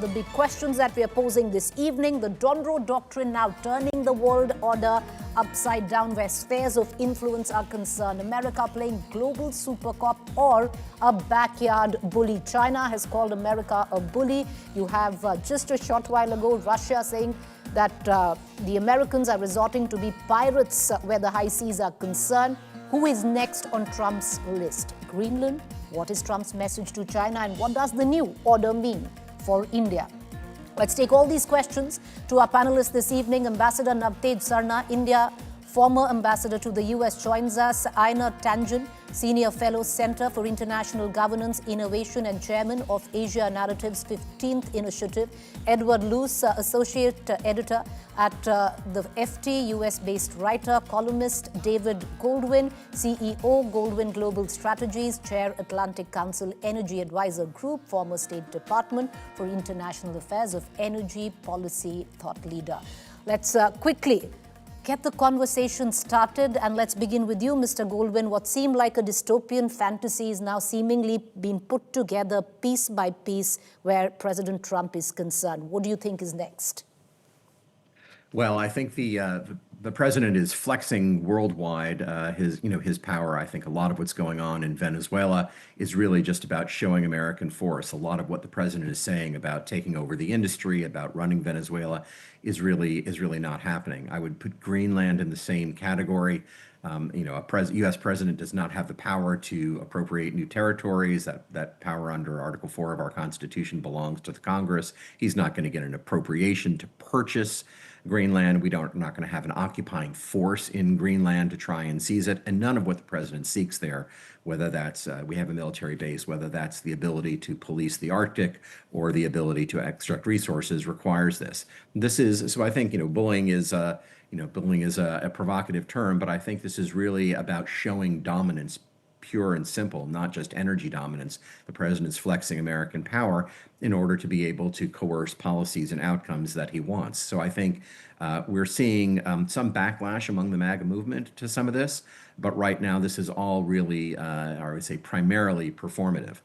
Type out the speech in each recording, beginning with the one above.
the big questions that we are posing this evening. The Donro Doctrine now turning the world order upside down where spheres of influence are concerned. America playing global super cop or a backyard bully. China has called America a bully. You have just a short while ago Russia saying that the Americans are resorting to be pirates where the high seas are concerned. Who is next on Trump's list? Greenland? What is Trump's message to China, and what does the new order mean for India? Let's take all these questions to our panelists this evening. Ambassador Navtej Sarna, India former ambassador to the US, joins us. Aina Tanjan, Senior Fellow, Center for International Governance, Innovation and Chairman of Asia Narrative's 15th Initiative. Edward Luce, Associate Editor at the FT, US-based writer, columnist. David Goldwyn, CEO, Goldwyn Global Strategies, Chair, Atlantic Council Energy Advisor Group, former State Department for International Affairs of Energy Policy thought leader. Let's quickly get the conversation started, and let's begin with you, Mr. Goldwyn. What seemed like a dystopian fantasy is now seemingly being put together piece by piece where President Trump is concerned. What do you think is next? Well, I think the president is flexing worldwide his power. I think a lot of what's going on in Venezuela is really just about showing American force. A lot of what the president is saying about taking over the industry, about running Venezuela, is really not happening. I would put Greenland in the same category. A U.S. president does not have the power to appropriate new territories. That power under Article 4 of our Constitution belongs to the Congress. He's not going to get an appropriation to purchase Greenland. We're not going to have an occupying force in Greenland to try and seize it. And none of what the president seeks there, whether that's we have a military base, whether that's the ability to police the Arctic or the ability to extract resources, requires this. So I think, bullying is a provocative term, but I think this is really about showing dominance, pure and simple, not just energy dominance. The president's flexing American power in order to be able to coerce policies and outcomes that he wants. So I think we're seeing some backlash among the MAGA movement to some of this, but right now this is all really, I would say, primarily performative.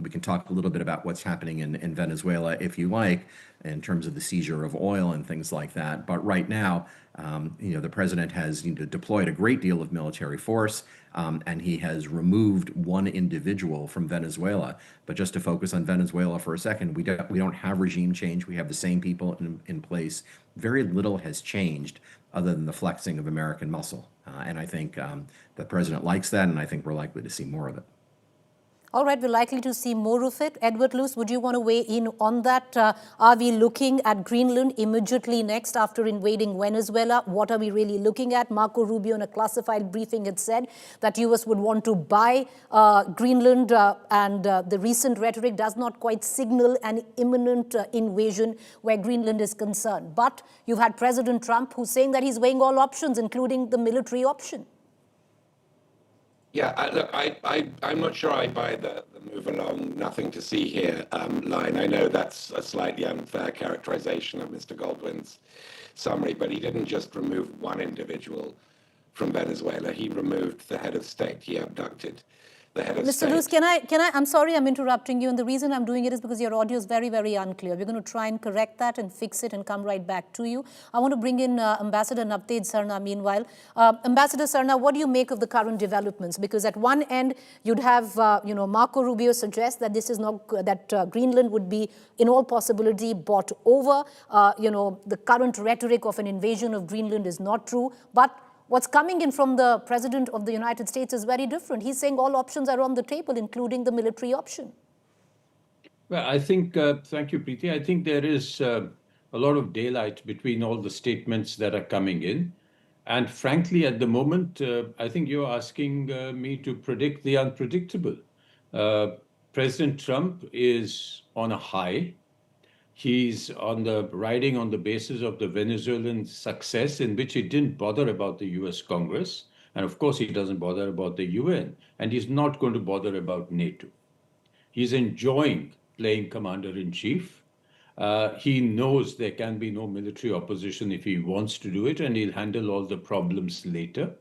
We can talk a little bit about what's happening in Venezuela, if you like, in terms of the seizure of oil and things like that. But right now, the president has deployed a great deal of military force, and he has removed one individual from Venezuela. But just to focus on Venezuela for a second, we don't have regime change. We have the same people in place. Very little has changed other than the flexing of American muscle. And I think the president likes that, and I think we're likely to see more of it. All right, we're likely to see more of it. Edward Luce, would you want to weigh in on that? Are we looking at Greenland immediately next after invading Venezuela? What are we really looking at? Marco Rubio in a classified briefing had said that US would want to buy Greenland, and the recent rhetoric does not quite signal an imminent invasion where Greenland is concerned. But you've had President Trump who's saying that he's weighing all options, including the military option. Yeah, I'm not sure I buy the move along, nothing to see here line. I know that's a slightly unfair characterization of Mr. Goldwyn's summary, but he didn't just remove one individual from Venezuela. He removed the head of state. He abducted the head of state. Mr. Luce, I'm sorry I'm interrupting you, and the reason I'm doing it is because your audio is very, very unclear. We're going to try and correct that and fix it and come right back to you. I want to bring in Ambassador Navtej Sarna meanwhile. Ambassador Sarna, what do you make of the current developments? Because at one end, you'd have, Marco Rubio suggest that this is not, that Greenland would be, in all possibility, bought over. The current rhetoric of an invasion of Greenland is not true, but what's coming in from the President of the United States is very different. He's saying all options are on the table, including the military option. Well, I think, thank you, Preeti. I think there is a lot of daylight between all the statements that are coming in. And frankly, at the moment, I think you're asking me to predict the unpredictable. President Trump is on a high. He's riding on the basis of the Venezuelan success, in which he didn't bother about the US Congress. And of course, he doesn't bother about the UN. And he's not going to bother about NATO. He's enjoying playing commander-in-chief. He knows there can be no military opposition if he wants to do it, and he'll handle all the problems later.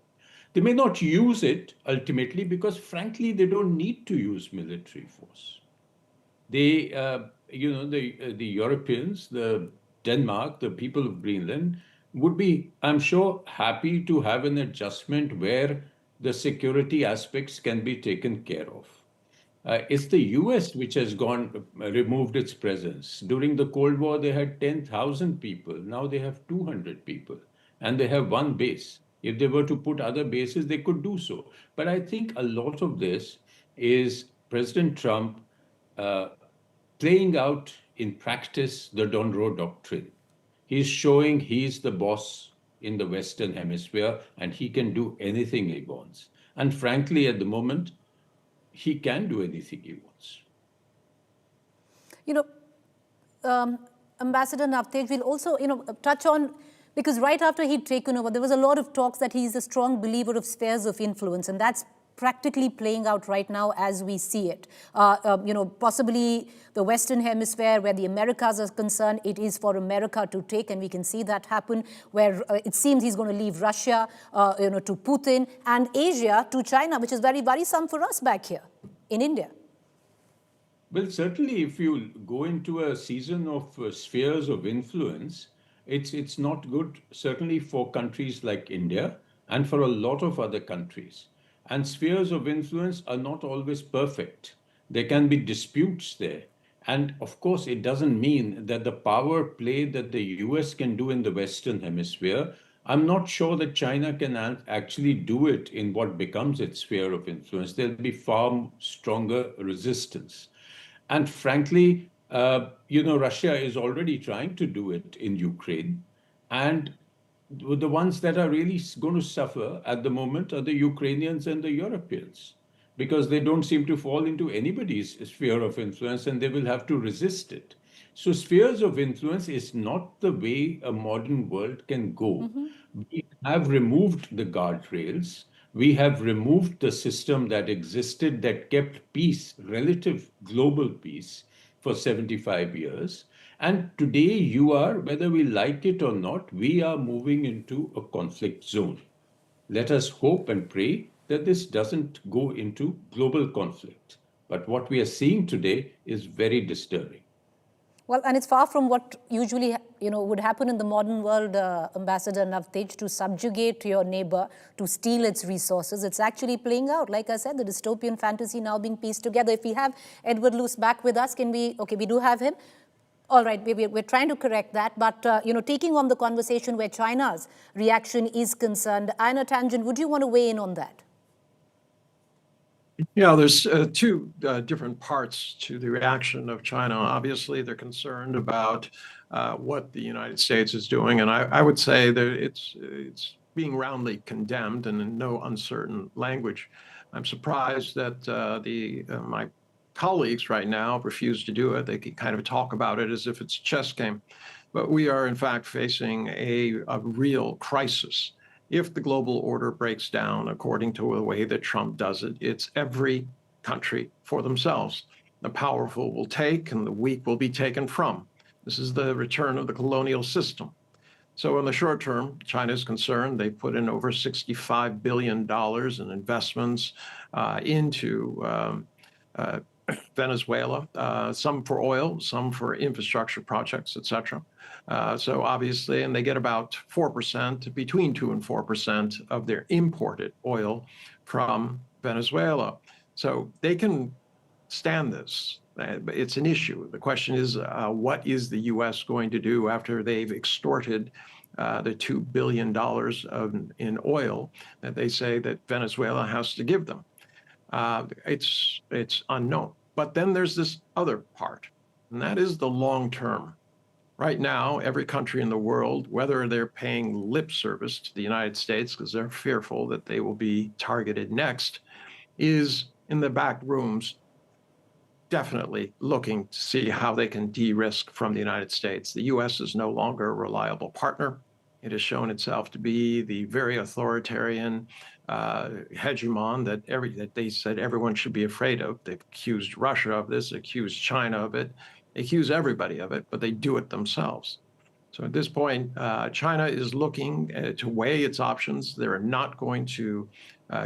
They may not use it ultimately because, frankly, they don't need to use military force. the Europeans, the Denmark, the people of Greenland would be, I'm sure, happy to have an adjustment where the security aspects can be taken care of. It's the US which has removed its presence. During the Cold War, they had 10,000 people. Now they have 200 people, and they have one base. If they were to put other bases, they could do so. But I think a lot of this is President Trump uh, playing out in practice the Donroe Doctrine. He's showing he's the boss in the Western Hemisphere and he can do anything he wants. And frankly, at the moment, he can do anything he wants. You know, Ambassador Navtej will also, touch on, because right after he'd taken over, there was a lot of talks that he's a strong believer of spheres of influence, and that's practically playing out right now as we see it. Possibly the Western Hemisphere, where the Americas are concerned, it is for America to take, and we can see that happen, where it seems he's going to leave Russia, to Putin, and Asia to China, which is very worrisome for us back here in India. Well, certainly, if you go into a season of spheres of influence, it's not good, certainly for countries like India and for a lot of other countries. And spheres of influence are not always perfect. There can be disputes there. And of course, it doesn't mean that the power play that the US can do in the Western Hemisphere, I'm not sure that China can actually do it in what becomes its sphere of influence. There'll be far stronger resistance. And frankly, Russia is already trying to do it in Ukraine. And the ones that are really going to suffer at the moment are the Ukrainians and the Europeans, because they don't seem to fall into anybody's sphere of influence and they will have to resist it. So spheres of influence is not the way a modern world can go. We have removed the guardrails. We have removed the system that existed that kept peace, relative global peace, for 75 years. And today you are, whether we like it or not, we are moving into a conflict zone. Let us hope and pray that this doesn't go into global conflict. But what we are seeing today is very disturbing. Well, and it's far from what usually, would happen in the modern world, Ambassador Navtej, to subjugate your neighbor, to steal its resources. It's actually playing out. Like I said, the dystopian fantasy now being pieced together. If we have Edward Luce back with us, we do have him. All right, we're trying to correct that. But, taking on the conversation where China's reaction is concerned, Aina Tangent, would you want to weigh in on that? Yeah, there's two different parts to the reaction of China. Obviously, they're concerned about what the United States is doing, and I would say that it's being roundly condemned and in no uncertain language. I'm surprised that my colleagues right now refuse to do it. They kind of talk about it as if it's a chess game, but we are in fact facing a real crisis. If the global order breaks down according to the way that Trump does it, it's every country for themselves. The powerful will take and the weak will be taken from. This is the return of the colonial system. So in the short term, China is concerned. They put in over $65 billion in investments into Venezuela, some for oil, some for infrastructure projects, et cetera. So obviously, and they get about 4%, between 2 and 4% of their imported oil from Venezuela. So they can stand this. It's an issue. The question is, what is the U.S. going to do after they've extorted the $2 billion in oil that they say that Venezuela has to give them? It's unknown. But then there's this other part, and that is the long term. Right now, every country in the world, whether they're paying lip service to the United States because they're fearful that they will be targeted next, is in the back rooms definitely looking to see how they can de-risk from the United States. The U.S. is no longer a reliable partner. It has shown itself to be the very authoritarian hegemon that they said everyone should be afraid of. They've accused Russia of this, accused China of it, accuse everybody of it, but they do it themselves. So at this point, China is looking to weigh its options. They're not going to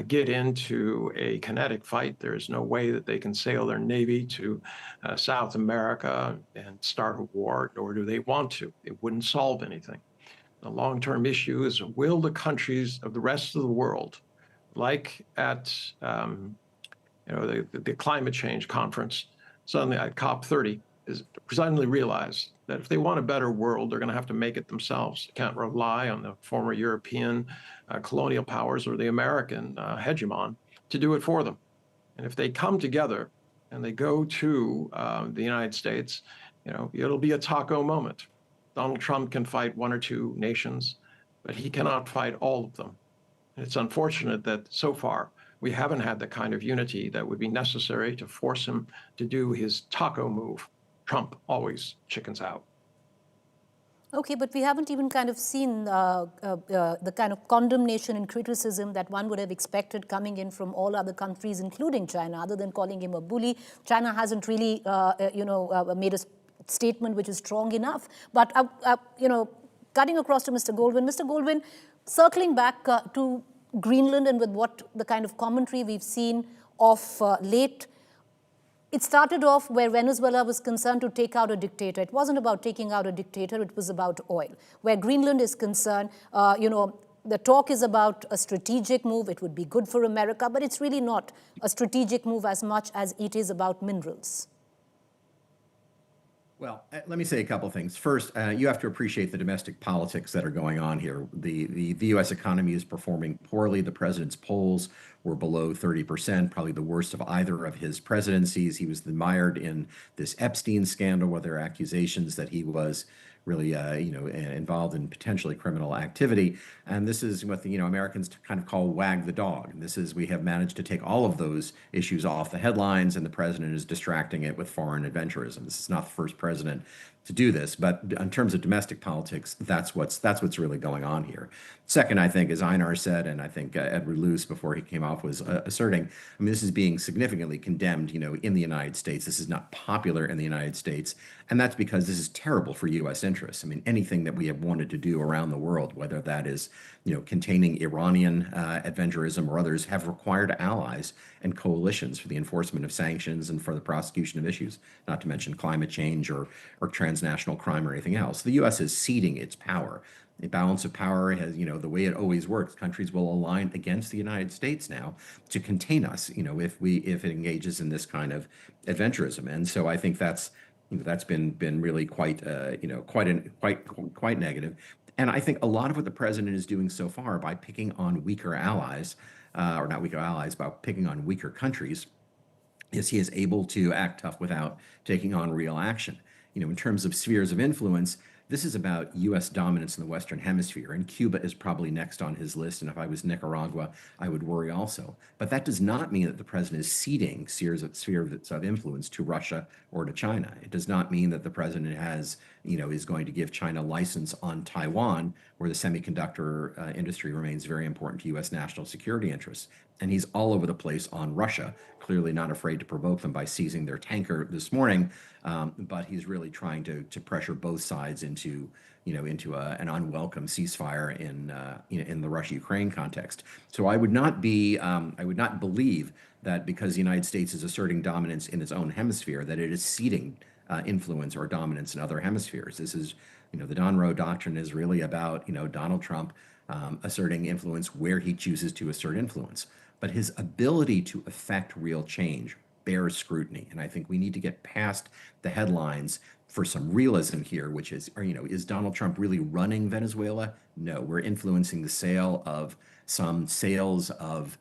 get into a kinetic fight. There is no way that they can sail their navy to South America and start a war, nor do they want to. It wouldn't solve anything. The long-term issue is, will the countries of the rest of the world, like at the climate change conference, suddenly at COP30, is suddenly realize that if they want a better world, they're going to have to make it themselves. They can't rely on the former European colonial powers or the American hegemon to do it for them. And if they come together and they go to the United States, it'll be a taco moment. Donald Trump can fight one or two nations, but he cannot fight all of them. And it's unfortunate that so far we haven't had the kind of unity that would be necessary to force him to do his taco move. Trump always chickens out. Okay, but we haven't even kind of seen the kind of condemnation and criticism that one would have expected coming in from all other countries, including China. Other than calling him a bully, China hasn't really, made a statement which is strong enough. But, cutting across to Mr. Goldwyn. Mr. Goldwyn, circling back to Greenland and with what the kind of commentary we've seen of late, it started off where Venezuela was concerned to take out a dictator. It wasn't about taking out a dictator, it was about oil. Where Greenland is concerned, the talk is about a strategic move. It would be good for America, but it's really not a strategic move as much as it is about minerals. Well, let me say a couple things. First, you have to appreciate the domestic politics that are going on here. The U.S. economy is performing poorly. The president's polls were below 30%, probably the worst of either of his presidencies. He was mired in this Epstein scandal, where there are accusations that he was really, involved in potentially criminal activity. And this is what Americans kind of call wag the dog. And this is, we have managed to take all of those issues off the headlines, and the president is distracting it with foreign adventurism. This is not the first president to do this, but in terms of domestic politics, that's what's really going on here. Second, I think, as Einar said, and I think Edward Luce, before he came off, was asserting, this is being significantly condemned, in the United States. This is not popular in the United States, and that's because this is terrible for U.S. interests. Anything that we have wanted to do around the world, whether that is, containing Iranian adventurism or others, have required allies and coalitions for the enforcement of sanctions and for the prosecution of issues, not to mention climate change or transnational crime or anything else. The U.S. is ceding its power. The balance of power has, the way it always works. Countries will align against the United States now to contain us, if it engages in this kind of adventurism. And so I think that's been really quite negative. And I think a lot of what the president is doing so far by picking on weaker allies, or not weaker allies, but picking on weaker countries, is he is able to act tough without taking on real action. In terms of spheres of influence, this is about U.S. dominance in the Western Hemisphere, and Cuba is probably next on his list. And if I was Nicaragua, I would worry also. But that does not mean that the president is ceding spheres of influence to Russia or to China. It does not mean that the president is going to give China license on Taiwan, where the semiconductor industry remains very important to U.S. national security interests. And he's all over the place on Russia, clearly not afraid to provoke them by seizing their tanker this morning. But he's really trying to pressure both sides into an unwelcome ceasefire in the Russia-Ukraine context. So I would not believe that because the United States is asserting dominance in its own hemisphere, that it is ceding influence or dominance in other hemispheres. This is, the Donroe Doctrine is really about, Donald Trump asserting influence where he chooses to assert influence. But his ability to affect real change bears scrutiny. And I think we need to get past the headlines for some realism here, which is, is Donald Trump really running Venezuela? No, we're influencing the sale of some sales of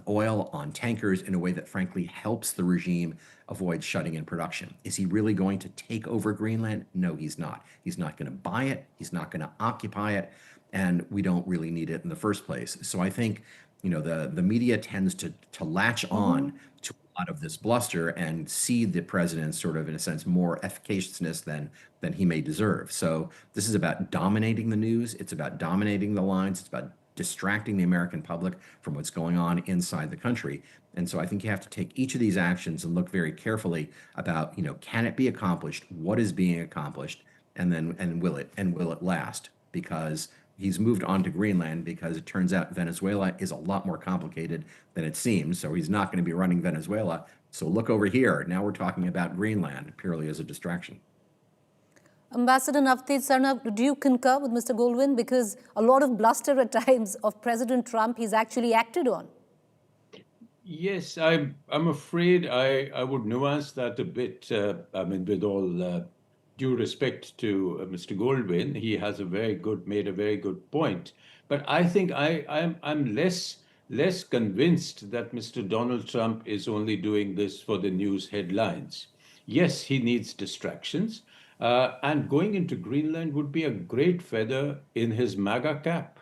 oil on tankers in a way that frankly helps the regime avoid shutting in production. Is he really going to take over Greenland? No, he's not. He's not going to buy it. He's not going to occupy it. And we don't really need it in the first place. So I think, the media tends to latch on to a lot of this bluster and see the president sort of, in a sense, more efficaciousness than he may deserve. So this is about dominating the news. It's about dominating the lines. It's about distracting the American public from what's going on inside the country. And so I think you have to take each of these actions and look very carefully about, can it be accomplished? What is being accomplished? and will it last? Because he's moved on to Greenland because it turns out Venezuela is a lot more complicated than it seems. So he's not going to be running Venezuela. So look over here. Now we're talking about Greenland purely as a distraction. Ambassador Navtej Sarna, do you concur with Mr. Goldwyn? Because a lot of bluster at times of President Trump he's actually acted on. Yes, I'm afraid I would nuance that a bit. I mean, with all due respect to Mr. Goldwyn, he has made a very good point. But I think I'm less convinced that Mr. Donald Trump is only doing this for the news headlines. Yes, he needs distractions, and going into Greenland would be a great feather in his MAGA cap.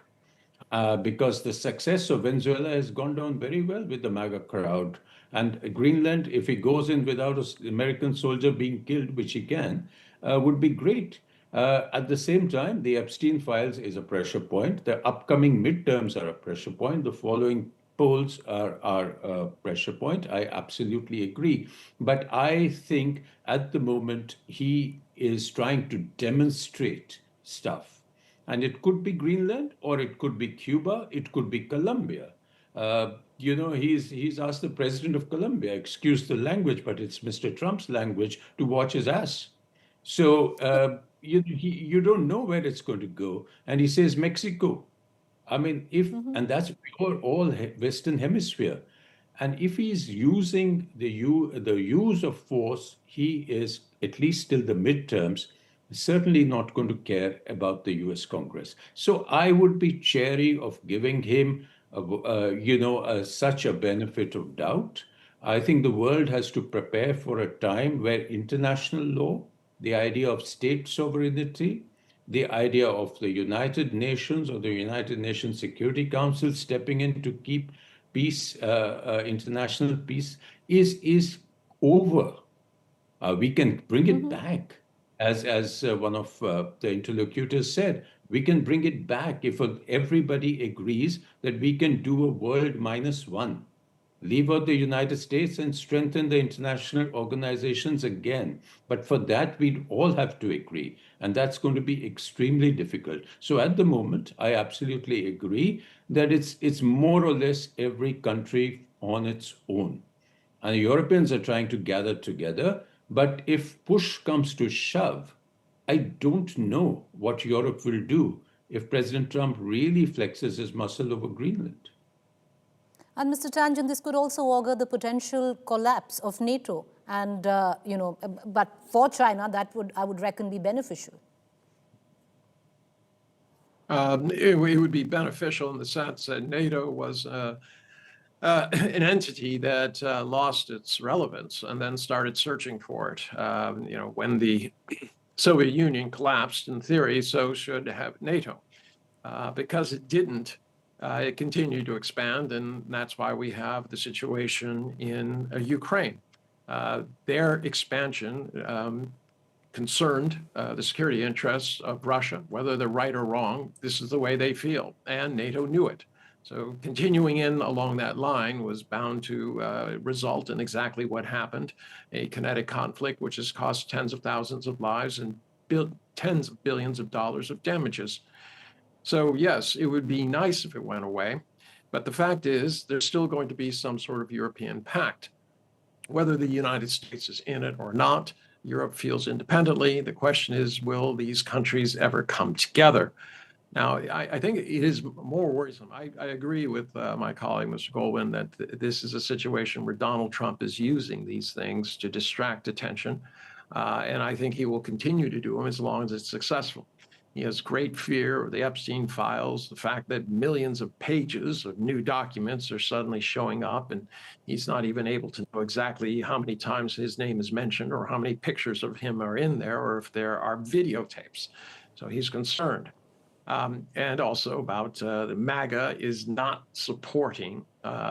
Because the success of Venezuela has gone down very well with the MAGA crowd. And Greenland, if he goes in without an American soldier being killed, which he can, would be great. At the same time, the Epstein files is a pressure point. The upcoming midterms are a pressure point. The following polls are a pressure point. I absolutely agree. But I think at the moment, he is trying to demonstrate stuff. And it could be Greenland, or it could be Cuba, it could be Colombia. He's asked the president of Colombia, excuse the language, but it's Mr. Trump's language, to watch his ass. So you don't know where it's going to go. And he says Mexico. I mean, and that's all Western Hemisphere. And if he's using the use of force, he is, at least till the midterms, certainly not going to care about the US Congress. So I would be chary of giving him, such a benefit of doubt. I think the world has to prepare for a time where international law, the idea of state sovereignty, the idea of the United Nations or the United Nations Security Council stepping in to keep peace, international peace, is over. We can bring it back. As one of the interlocutors said, we can bring it back if everybody agrees that we can do a world -1. Leave out the United States and strengthen the international organizations again. But for that, we'd all have to agree. And that's going to be extremely difficult. So at the moment, I absolutely agree that it's more or less every country on its own. And the Europeans are trying to gather together. But if push comes to shove, I don't know what Europe will do if President Trump really flexes his muscle over Greenland. And Mr. Tangent, this could also augur the potential collapse of NATO. And, but for China, that I would reckon, be beneficial. It would be beneficial in the sense that NATO was an entity that lost its relevance and then started searching for it. When the Soviet Union collapsed, in theory, so should have NATO. Because it didn't, it continued to expand, and that's why we have the situation in Ukraine. Their expansion concerned the security interests of Russia, whether they're right or wrong. This is the way they feel, and NATO knew it. So continuing in along that line was bound to result in exactly what happened, a kinetic conflict which has cost tens of thousands of lives and tens of billions of dollars of damages. So yes, it would be nice if it went away, but the fact is there's still going to be some sort of European pact. Whether the United States is in it or not, Europe feels independently. The question is, will these countries ever come together? Now, I think it is more worrisome. I agree with my colleague, Mr. Goldwyn, that this is a situation where Donald Trump is using these things to distract attention. And I think he will continue to do them as long as it's successful. He has great fear of the Epstein files, the fact that millions of pages of new documents are suddenly showing up, and he's not even able to know exactly how many times his name is mentioned or how many pictures of him are in there or if there are videotapes. So he's concerned. And also about the MAGA is not supporting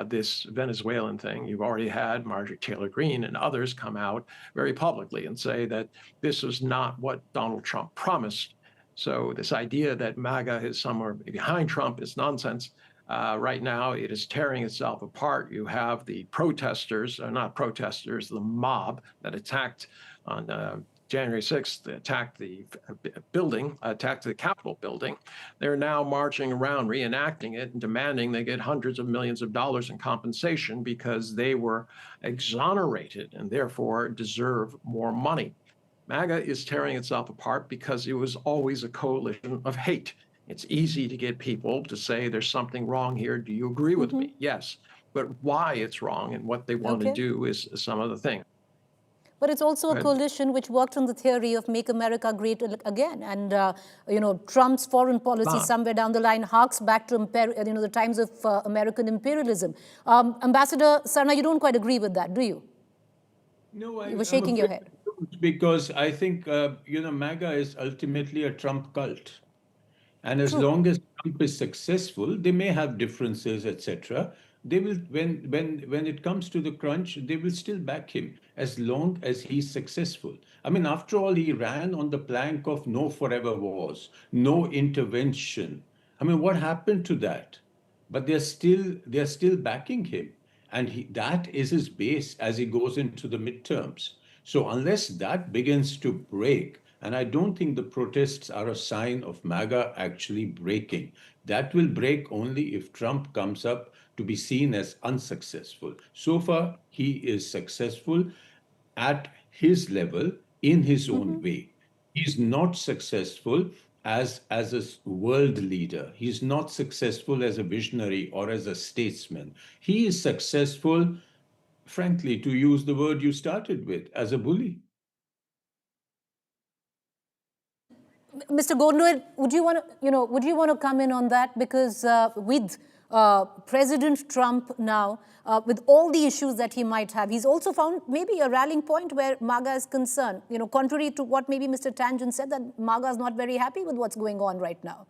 this Venezuelan thing. You've already had Marjorie Taylor Greene and others come out very publicly and say that this is not what Donald Trump promised. So this idea that MAGA is somewhere behind Trump is nonsense. Right now, it is tearing itself apart. You have the protesters, not protesters, the mob that attacked on January 6th, they attacked the building, attacked the Capitol building. They're now marching around, reenacting it, and demanding they get hundreds of millions of dollars in compensation because they were exonerated and therefore deserve more money. MAGA is tearing itself apart because it was always a coalition of hate. It's easy to get people to say there's something wrong here. Do you agree with me? Yes. But why it's wrong and what they want to do is some other thing. But it's also a coalition which worked on the theory of make America great again. And, Trump's foreign policy somewhere down the line harks back to, the times of American imperialism. Ambassador Sarna, you don't quite agree with that, do you? No, You were shaking your head. Because I think, MAGA is ultimately a Trump cult. And as long as Trump is successful, they may have differences, etc. They will, when it comes to the crunch, they will still back him as long as he's successful. I mean, after all, he ran on the plank of no forever wars, no intervention. I mean, what happened to that? But they're still backing him, and that is his base as he goes into the midterms. So unless that begins to break, and I don't think the protests are a sign of MAGA actually breaking. That will break only if Trump comes up to be seen as unsuccessful. So far, he is successful at his level in his own way. He's not successful as a world leader. He's not successful as a visionary or as a statesman. He is successful, frankly, to use the word you started with, as a bully. Mr. Goldwyn, would you want to come in on that? Because with President Trump now, with all the issues that he might have, he's also found maybe a rallying point where MAGA is concerned. Contrary to what maybe Mr. Tangent said, that MAGA is not very happy with what's going on right now.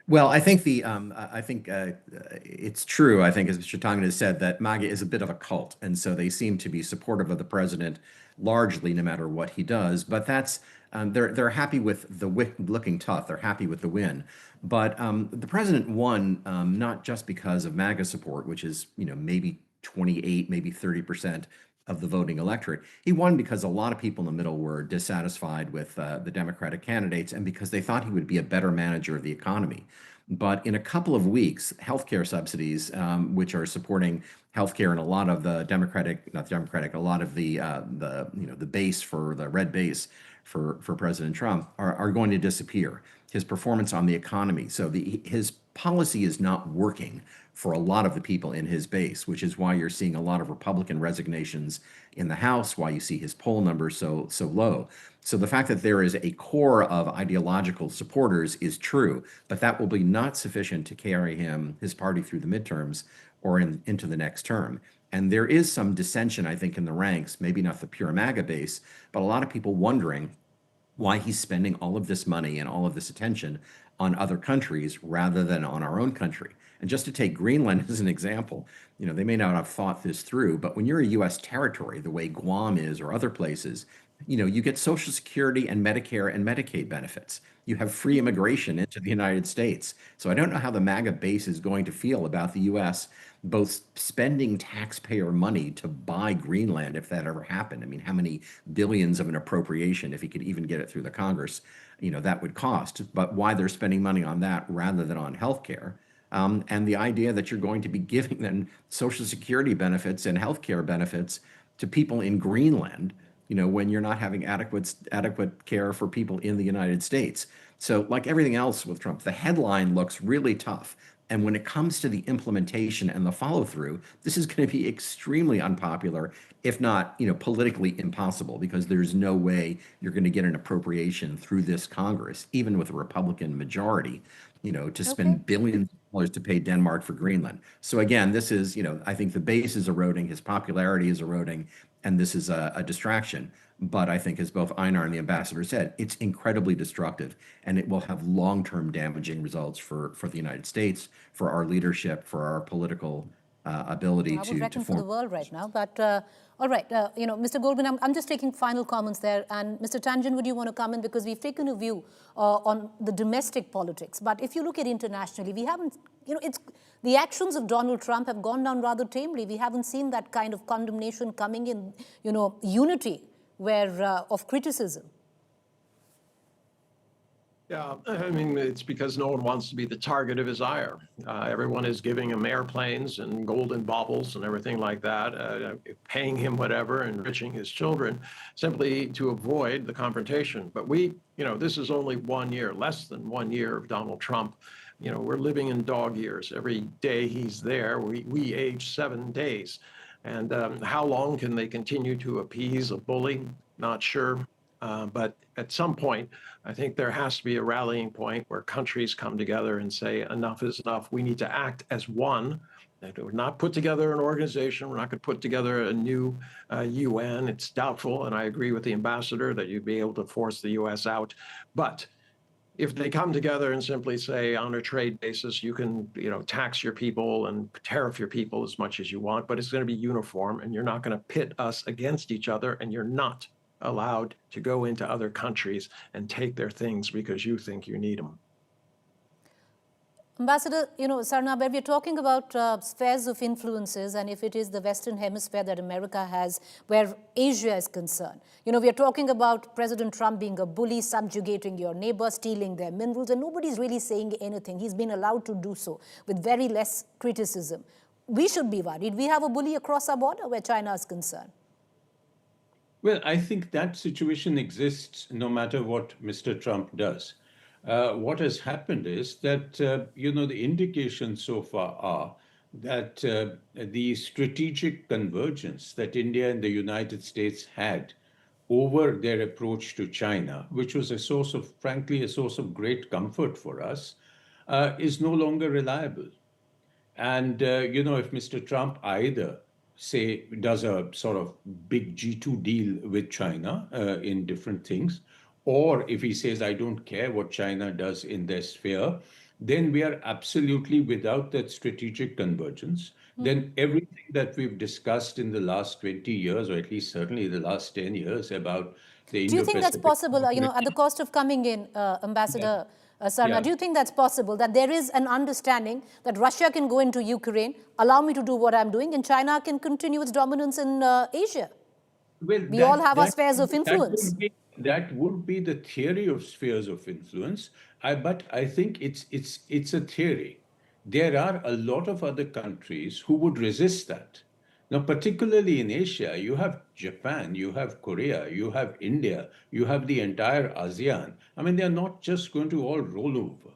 Well, I think it's true. I think, as Mr. Tongan has said, that MAGA is a bit of a cult, and so they seem to be supportive of the president largely, no matter what he does. But that's they're happy with the looking tough. They're happy with the win. But the president won not just because of MAGA support, which is maybe 28, maybe 30% of the voting electorate. He won because a lot of people in the middle were dissatisfied with the Democratic candidates and because they thought he would be a better manager of the economy. But in a couple of weeks, healthcare subsidies, which are supporting healthcare in a lot of the a lot of the base for the red base for President Trump are going to disappear. His performance on the economy. So his policy is not working for a lot of the people in his base, which is why you're seeing a lot of Republican resignations in the House, why you see his poll numbers so low. So the fact that there is a core of ideological supporters is true, but that will be not sufficient to carry his party through the midterms or into the next term. And there is some dissension, I think, in the ranks, maybe not the pure MAGA base, but a lot of people wondering why he's spending all of this money and all of this attention on other countries rather than on our own country. And just to take Greenland as an example, they may not have thought this through, but when you're a U.S. territory, the way Guam is or other places, you get Social Security and Medicare and Medicaid benefits. You have free immigration into the United States. So I don't know how the MAGA base is going to feel about the U.S. both spending taxpayer money to buy Greenland, if that ever happened. I mean, how many billions of an appropriation, if he could even get it through the Congress, that would cost, but why they're spending money on that rather than on healthcare. And the idea that you're going to be giving them Social Security benefits and healthcare benefits to people in Greenland, when you're not having adequate care for people in the United States. So like everything else with Trump, the headline looks really tough. And when it comes to the implementation and the follow through, this is going to be extremely unpopular, if not, politically impossible, because there's no way you're going to get an appropriation through this Congress, even with a Republican majority, to spend billions of dollars to pay Denmark for Greenland. So again, this is, I think the base is eroding, his popularity is eroding, and this is a distraction. But I think, as both Einar and the ambassador said, it's incredibly destructive, and it will have long-term damaging results for the United States, for our leadership, for our political ability I would reckon for the world right now. But all right, Mr. Goldwyn, I'm just taking final comments there. And Mr. Tangent, would you want to come in? Because we've taken a view on the domestic politics. But if you look at internationally, we haven't, the actions of Donald Trump have gone down rather tamely. We haven't seen that kind of condemnation coming in, unity where of criticism? Yeah, I mean, it's because no one wants to be the target of his ire. Everyone is giving him airplanes and golden baubles and everything like that, paying him whatever, enriching his children, simply to avoid the confrontation. But this is only 1 year, less than 1 year of Donald Trump. We're living in dog years. Every day he's there, we age 7 days. And how long can they continue to appease a bully? Not sure. But at some point, I think there has to be a rallying point where countries come together and say, enough is enough. We need to act as one. We're not put together an organization. We're not going to put together a new UN. It's doubtful, and I agree with the ambassador that you'd be able to force the US out. But if they come together and simply say, on a trade basis, you can, tax your people and tariff your people as much as you want, but it's going to be uniform, and you're not going to pit us against each other, and you're not allowed to go into other countries and take their things because you think you need them. Ambassador, Sarna, when we're talking about spheres of influences, and if it is the Western Hemisphere that America has, where Asia is concerned, we are talking about President Trump being a bully, subjugating your neighbor, stealing their minerals, and nobody's really saying anything. He's been allowed to do so with very less criticism. We should be worried. We have a bully across our border where China is concerned. Well, I think that situation exists no matter what Mr. Trump does. What has happened is that, the indications so far are that the strategic convergence that India and the United States had over their approach to China, which was frankly, a source of great comfort for us, is no longer reliable. And, if Mr. Trump either does a sort of big G2 deal with China in different things, or if he says, I don't care what China does in their sphere, then we are absolutely without that strategic convergence. Then everything that we've discussed in the last 20 years, or at least certainly the last 10 years about the Indo-Pacific. Do you think that's possible, at the cost of coming in, Ambassador Sarna, do you think that's possible, that there is an understanding that Russia can go into Ukraine, allow me to do what I'm doing, and China can continue its dominance in Asia? Well, we all have our spheres of influence. That would be the theory of spheres of influence, but I think it's a theory. There are a lot of other countries who would resist that. Now, particularly in Asia, you have Japan, you have Korea, you have India, you have the entire ASEAN. I mean, they're not just going to all roll over.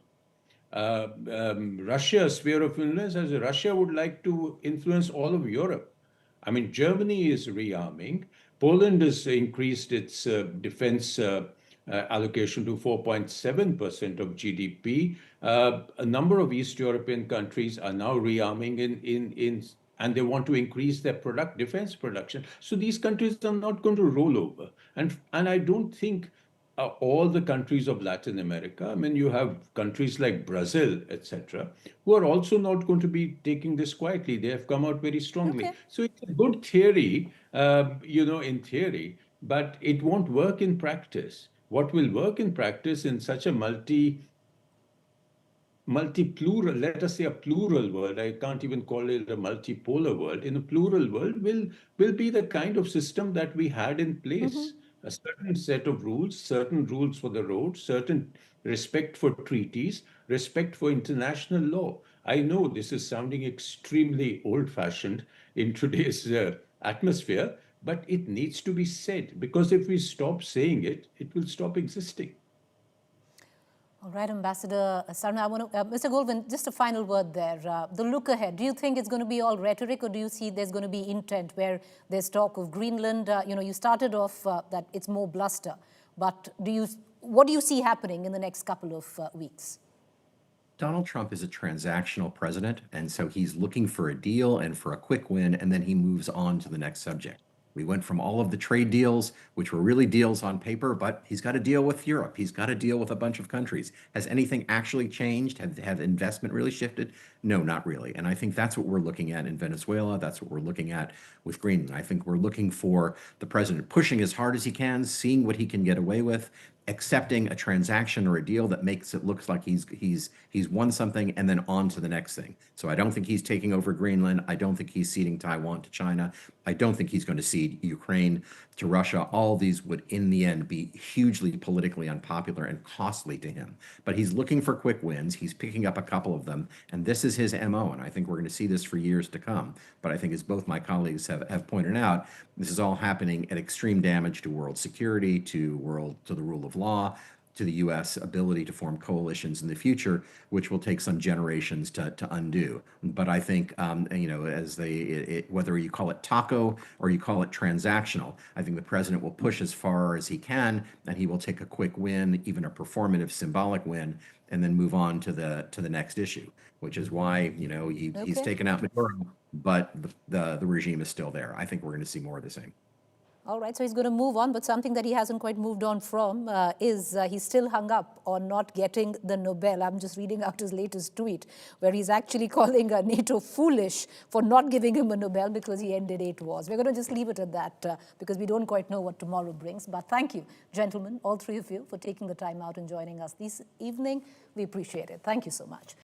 Russia's sphere of influence, as Russia would like to influence all of Europe. I mean, Germany is rearming. Poland has increased its defense allocation to 4.7% of GDP. A number of East European countries are now rearming and they want to increase their defense production. So these countries are not going to roll over. And I don't think all the countries of Latin America, I mean, you have countries like Brazil, etc., who are also not going to be taking this quietly. They have come out very strongly. Okay. So it's a good theory, in theory, but it won't work in practice. What will work in practice in such a multi-plural, let us say a plural world, I can't even call it a multipolar world, in a plural world will be the kind of system that we had in place. A certain set of rules, certain rules for the road, certain respect for treaties, respect for international law. I know this is sounding extremely old-fashioned in today's atmosphere, but it needs to be said, because if we stop saying it, it will stop existing. All right, Ambassador Sarna, I want to, Mr. Goldwyn, just a final word there. The look ahead, do you think it's going to be all rhetoric, or do you see there's going to be intent where there's talk of Greenland? You started off that it's more bluster, but what do you see happening in the next couple of weeks? Donald Trump is a transactional president, and so he's looking for a deal and for a quick win, and then he moves on to the next subject. We went from all of the trade deals, which were really deals on paper, but he's got to deal with Europe. He's got to deal with a bunch of countries. Has anything actually changed? Have investment really shifted? No, not really. And I think that's what we're looking at in Venezuela. That's what we're looking at with Greenland. I think we're looking for the president pushing as hard as he can, seeing what he can get away with, accepting a transaction or a deal that makes it look like he's won something and then on to the next thing. So I don't think he's taking over Greenland. I don't think he's ceding Taiwan to China. I don't think he's going to cede Ukraine to Russia. All these would, in the end, be hugely politically unpopular and costly to him. But he's looking for quick wins. He's picking up a couple of them, and this is his MO, and I think we're going to see this for years to come. But I think, as both my colleagues have pointed out, this is all happening at extreme damage to world security, to the rule of law, to the U.S. ability to form coalitions in the future, which will take some generations to undo. But I think, as whether you call it taco or you call it transactional, I think the president will push as far as he can, and he will take a quick win, even a performative, symbolic win, and then move on to the next issue, which is why he's taken out Maduro, but the regime is still there. I think we're going to see more of the same. All right, so he's going to move on, but something that he hasn't quite moved on from is he's still hung up on not getting the Nobel. I'm just reading out his latest tweet, where he's actually calling NATO foolish for not giving him a Nobel because he ended 8 wars. We're going to just leave it at that because we don't quite know what tomorrow brings. But thank you, gentlemen, all three of you, for taking the time out and joining us this evening. We appreciate it. Thank you so much.